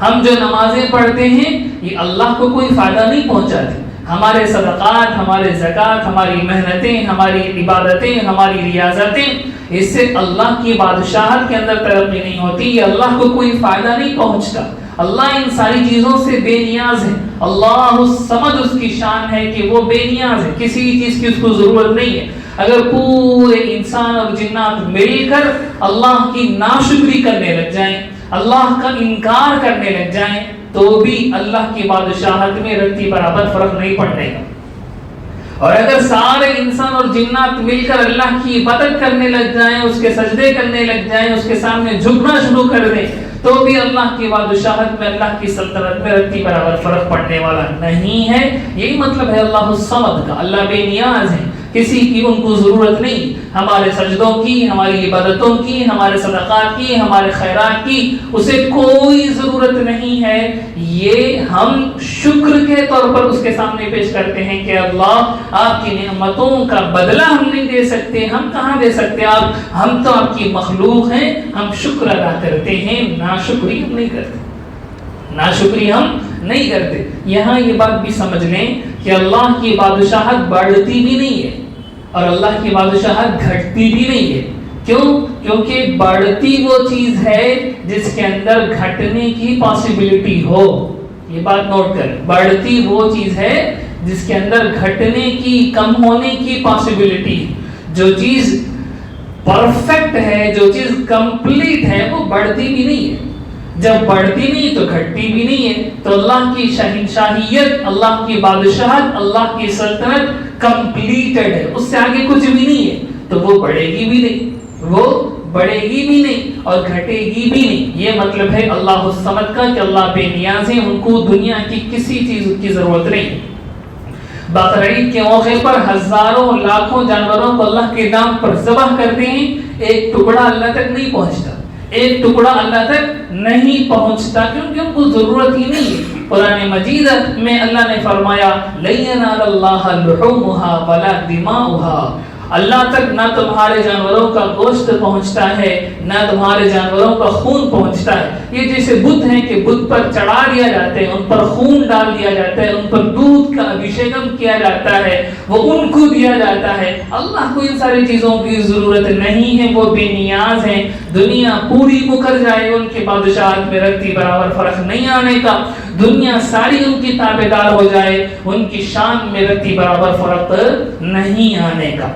ہم جو نمازیں پڑھتے ہیں یہ اللہ کو کوئی فائدہ نہیں پہنچاتی. ہمارے صدقات، ہمارے زکوٰۃ، ہماری محنتیں، ہماری عبادتیں، ہماری ریاضتیں، اس سے اللہ کی بادشاہت کے اندر ترقی نہیں ہوتی. یہ اللہ کو کوئی فائدہ نہیں پہنچتا. اللہ ان ساری چیزوں سے بے نیاز ہے. اللہ الصمد اس کی شان ہے کہ وہ بے نیاز ہے، کسی چیز کی اس کو ضرورت نہیں ہے. اگر پورے انسان اور جنات مل کر اللہ کی ناشکری کرنے لگ جائیں، اللہ کا انکار کرنے لگ جائیں، تو بھی اللہ کی بادشاہت میں رتی برابر فرق نہیں پڑنے گا. اور اگر سارے انسان اور جنات مل کر اللہ کی عبادت کرنے لگ جائیں، اس کے سجدے کرنے لگ جائیں، اس کے سامنے جھکنا شروع کر دیں، تو بھی اللہ کی بادشاہت میں، اللہ کی سلطنت میں رتی برابر فرق پڑنے والا نہیں ہے. یہی مطلب ہے اللہ الصمد کا. اللہ بے نیاز ہے، کسی کی ان کو ضرورت نہیں. ہمارے سجدوں کی، ہماری عبادتوں کی، ہمارے صدقات کی، ہمارے خیرات کی اسے کوئی ضرورت نہیں ہے. یہ ہم شکر کے طور پر اس کے سامنے پیش کرتے ہیں کہ اللہ آپ کی نعمتوں کا بدلہ ہم نہیں دے سکتے. ہم کہاں دے سکتے آپ؟ ہم تو آپ کی مخلوق ہیں. ہم شکر ادا کرتے ہیں، ناشکری ہم نہیں کرتے. ناشکری ہم نہیں کرتے. یہاں یہ بات بھی سمجھ لیں کہ اللہ کی بادشاہت بڑھتی بھی نہیں ہے اور اللہ کی بادشاہت گھٹتی بھی نہیں ہے. کیوں؟ کیونکہ بڑھتی وہ چیز ہے جس کے اندر گھٹنے کی پاسبلٹی ہو. یہ بات نوٹ کر. بڑھتی وہ چیز ہے جس کے اندر گھٹنے کی، کم ہونے کی پاسبلٹی. جو چیز پرفیکٹ ہے، جو چیز کمپلیٹ ہے، وہ بڑھتی بھی نہیں ہے. جب بڑھتی نہیں تو گھٹتی بھی نہیں ہے. تو اللہ کی شہنشاہیت، اللہ کی بادشاہت، اللہ کی سلطنت کمپلیٹڈ ہے، اس سے آگے کچھ بھی نہیں ہے. تو وہ بڑھے گی بھی نہیں، وہ بڑھے گی بھی نہیں اور گھٹے گی بھی نہیں. یہ مطلب ہے اللہ الصمد کا کہ اللہ بے نیاز ہے، ان کو دنیا کی کسی چیز کی ضرورت نہیں. بقرعید کے موقع پر ہزاروں لاکھوں جانوروں کو اللہ کے نام پر ذبح کرتے ہیں، ایک ٹکڑا اللہ تک نہیں پہنچتا. ایک ٹکڑا اللہ تک نہیں پہنچتا کیونکہ ان کو ضرورت ہی نہیں ہے. قرآن مجید میں اللہ نے فرمایا لَن يَنَالَ اللَّهَ لُحُومُهَا وَلَا دِمَاؤُهَا. اللہ تک نہ تمہارے جانوروں کا گوشت پہنچتا ہے، نہ تمہارے جانوروں کا خون پہنچتا ہے. یہ جیسے بت ہیں کہ بت پر چڑھا دیا جاتا ہے، ان پر خون ڈال دیا جاتا ہے، ان پر دودھ کا ابھیشیکم کیا جاتا ہے، وہ ان کو دیا جاتا ہے. اللہ کو ان ساری چیزوں کی ضرورت نہیں ہے. وہ بے نیاز ہیں. دنیا پوری مکر جائے، ان کی بادشاہت میں رتی برابر فرق نہیں آنے کا. دنیا ساری ان کی تابعدار ہو جائے، ان کی شان میں رتی برابر فرق نہیں آنے کا.